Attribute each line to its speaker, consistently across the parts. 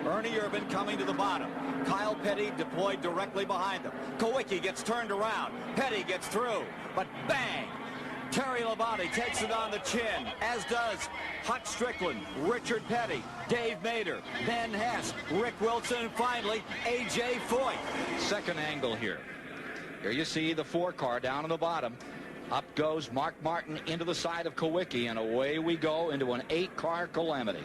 Speaker 1: Ernie Irvan coming to the bottom. Kyle Petty deployed directly behind them. Kowicki gets turned around. Petty gets through, but bang! Terry Labonte takes it on the chin, as does Hut Strickland, Richard Petty, Dave Mader, Ben Hess, Rick Wilson, and finally, A.J. Foyt.
Speaker 2: Second angle here. Here you see the 4-car down on the bottom. Up goes Mark Martin into the side of Kowicki, and away we go into an 8-car calamity.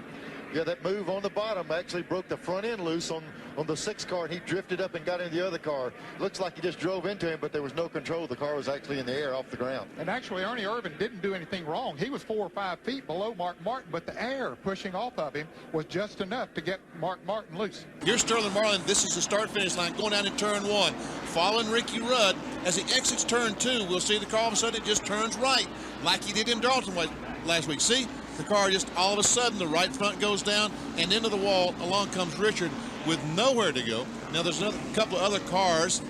Speaker 3: Yeah, that move on the bottom actually broke the front end loose on the 6-car, and he drifted up and got into the other car. Looks like he just drove into him, but there was no control. The car was actually in the air off the ground.
Speaker 4: And actually, Ernie Irvan didn't do anything wrong. He was 4 or 5 feet below Mark Martin, but the air pushing off of him was just enough to get Mark Martin loose.
Speaker 5: Here's Sterling Marlin. This is the start-finish line going down to turn 1. Following Ricky Rudd, as he exits turn 2, we'll see the car all of a sudden it just turns right, like he did in Darlington last week. See? The car just all of a sudden, the right front goes down and into the wall. Along comes Richard with nowhere to go. Now there's a couple of other cars.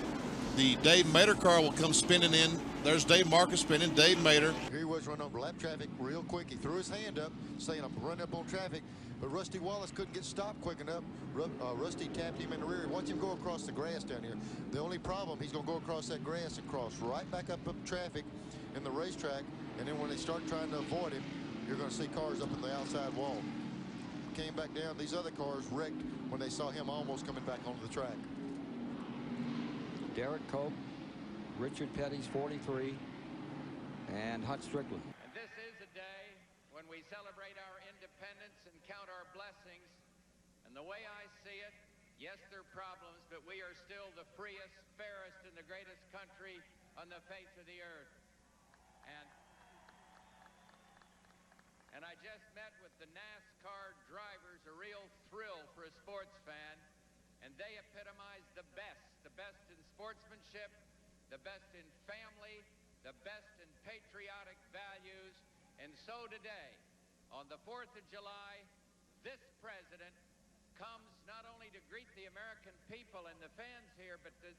Speaker 5: The Dave Mader car will come spinning in. There's Dave Marcus spinning, Dave Mader.
Speaker 3: Here he was running over lap traffic real quick. He threw his hand up saying, I'm running up on traffic. But Rusty Wallace couldn't get stopped quick enough. Rusty tapped him in the rear. Watch him go across the grass down here. The only problem, he's going to go across that grass and cross right back up traffic in the racetrack. And then when they start trying to avoid him, you're going to see cars up in the outside wall. Came back down. These other cars wrecked when they saw him almost coming back onto the track.
Speaker 6: Derek Cope, Richard Petty's 43, and Hut Strickland.
Speaker 7: And this is a day when we celebrate our independence and count our blessings. And the way I see it, yes, there are problems, but we are still the freest, fairest, and the greatest country on the face of the earth. And I just met with the NASCAR drivers, a real thrill for a sports fan, and they epitomize the best in sportsmanship, the best in family, the best in patriotic values. And so today, on the 4th of July, this president comes not only to greet the American people and the fans here, but this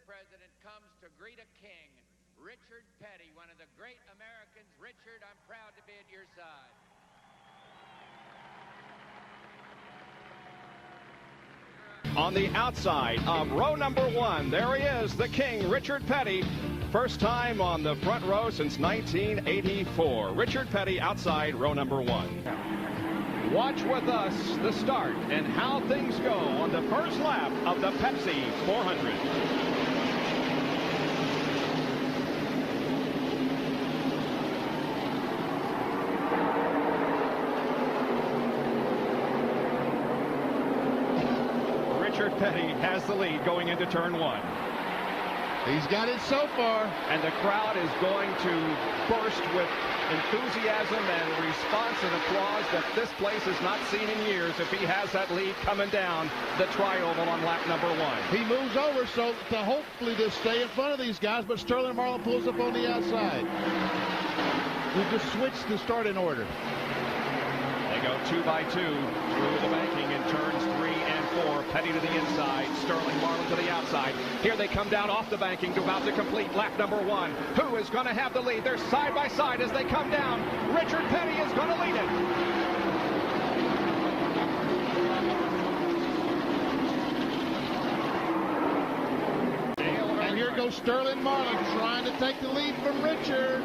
Speaker 7: president comes to greet a king, Richard Petty, one of the great Americans. Richard, I'm proud to be at your side.
Speaker 8: On the outside of row number 1, there he is, the king, Richard Petty. First time on the front row since 1984. Richard Petty outside row number 1. Watch with us the start and how things go on the first lap of the Pepsi 400. Richard Petty has the lead going into turn 1.
Speaker 4: He's got it so far.
Speaker 8: And the crowd is going to burst with enthusiasm and response and applause that this place has not seen in years if he has that lead coming down the tri-oval on lap number 1.
Speaker 4: He moves over so to hopefully to stay in front of these guys, but Sterling Marlin pulls up on the outside. We just switched the starting order.
Speaker 8: They go 2 by 2 through the banking in turns 3 and 4. Petty to the inside, Sterling Marlin to the outside. Here they come down off the banking to about to complete lap number 1. Who is going to have the lead? They're side by side as they come down. Richard Petty is going to lead it.
Speaker 4: And here goes Sterling Marlin trying to take the lead from Richard.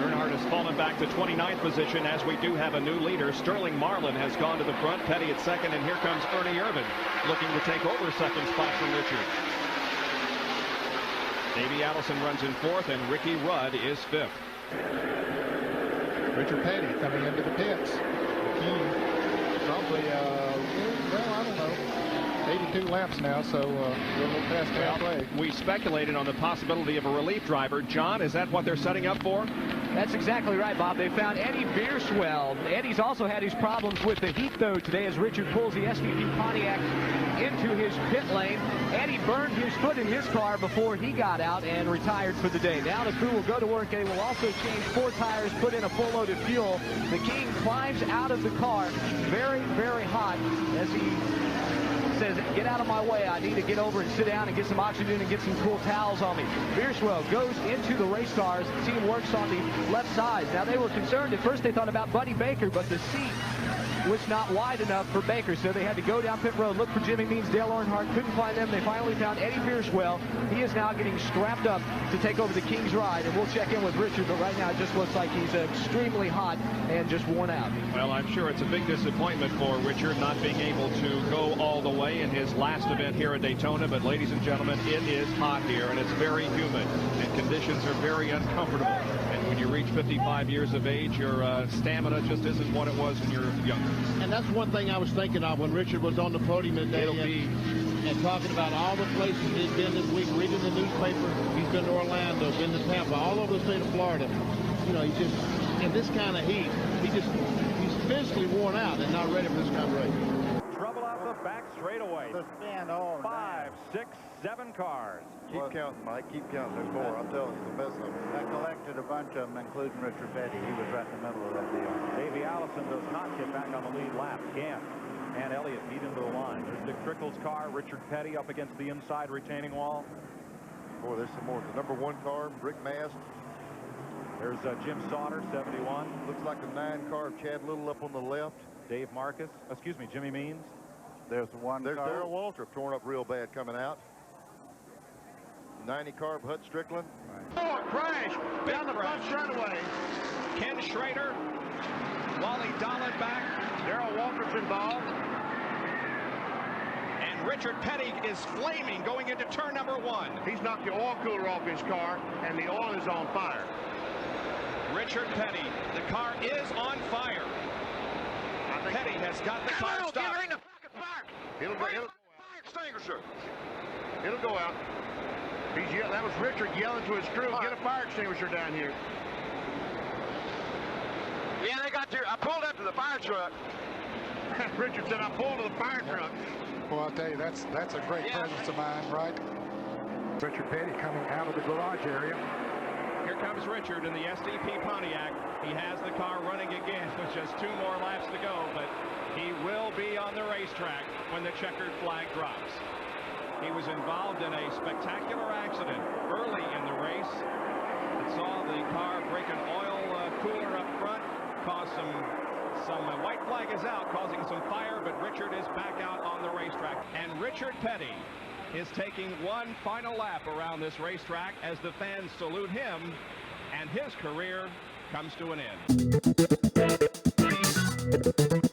Speaker 8: Earnhardt has fallen back to 29th position as we do have a new leader. Sterling Marlin has gone to the front, Petty at second, and here comes Ernie Irvan looking to take over second spot from Richard. Davey Allison runs in 4th, and Ricky Rudd is 5th.
Speaker 4: Richard Petty coming into the pits. Probably, well, I don't know, 82 laps now, so we're a little past halfway.
Speaker 8: We speculated on the possibility of a relief driver. John, is that what they're setting up for?
Speaker 9: That's exactly right, Bob. They found Eddie Bierswell. Eddie's also had his problems with the heat, though, today as Richard pulls the SVP Pontiac into his pit lane. Eddie burned his foot in his car before he got out and retired for the day. Now the crew will go to work. They will also change 4 tires, put in a full load of fuel. The King climbs out of the car, very, very hot, as he says, get out of my way. I need to get over and sit down and get some oxygen and get some cool towels on me. Bierswell goes into the race cars. The team works on the left side. Now, they were concerned. At first, they thought about Buddy Baker, but the seat was not wide enough for Baker, so they had to go down pit road, look for Jimmy Means, Dale Earnhardt, couldn't find them. They finally found Eddie Bierswell. He is now getting strapped up to take over the King's ride, and we'll check in with Richard, but right now it just looks like he's extremely hot and just worn out.
Speaker 8: Well, I'm sure it's a big disappointment for Richard not being able to go all the way in his last event here at Daytona, but ladies and gentlemen, it is hot here, and it's very humid, and conditions are very uncomfortable. And when you reach 55 years of age, your stamina just isn't what it was when you're younger.
Speaker 4: And that's one thing I was thinking of when Richard was on the podium today and talking about all the places he's been this week, reading the newspaper. He's been to Orlando, been to Tampa, all over the state of Florida. You know, he's just, in this kind of heat, he's physically worn out and not ready for this kind of race.
Speaker 8: Trouble out the back straightaway.
Speaker 10: The stand all
Speaker 8: 5, 6, 7 cars.
Speaker 10: Keep counting, Mike. Keep counting. There's more. I'm telling you, the best of them. I collected a bunch of them, including Richard Petty. He was right in the middle of that deal.
Speaker 8: Davey Allison does not get back on the lead lap. Gant and Elliott meet into the line. There's Dick Trickle's car. Richard Petty up against the inside retaining wall.
Speaker 10: Boy, there's some more. The number 1 car, Rick Mast.
Speaker 8: There's Jim Sauter, 71.
Speaker 10: Looks like the 9 car of Chad Little up on the left.
Speaker 8: Dave Marcus. Excuse me, Jimmy Means.
Speaker 10: There's the 1
Speaker 3: There's
Speaker 10: car.
Speaker 3: Darrell Waltrip torn up real bad coming out. 90 car of Hut Strickland.
Speaker 4: Oh, crash down the front straightaway.
Speaker 8: Ken Schrader. Wally Dollett back.
Speaker 4: Darrell Waltrip's involved.
Speaker 8: And Richard Petty is flaming going into turn number 1.
Speaker 4: He's knocked the oil cooler off his car, and the oil is on fire.
Speaker 8: Richard Petty, the car is on fire. Petty has got the car stopped.
Speaker 4: It'll go out. Fire extinguisher. It'll go out. That was Richard yelling to his crew, get a fire extinguisher down here.
Speaker 11: Yeah, they got there. I pulled up to the fire truck.
Speaker 4: Richard said, I pulled to the fire truck.
Speaker 12: Well, I'll tell you, that's a great presence of mind, right?
Speaker 13: Richard Petty coming out of the garage area.
Speaker 8: Here comes Richard in the SDP Pontiac. He has the car running again with just 2 more laps to go, but he will be on the racetrack when the checkered flag drops. He was involved in a spectacular accident early in the race that saw the car break an oil cooler up front, caused some white flag is out, causing some fire, but Richard is back out on the racetrack. And Richard Petty is taking one final lap around this racetrack as the fans salute him, and his career comes to an end.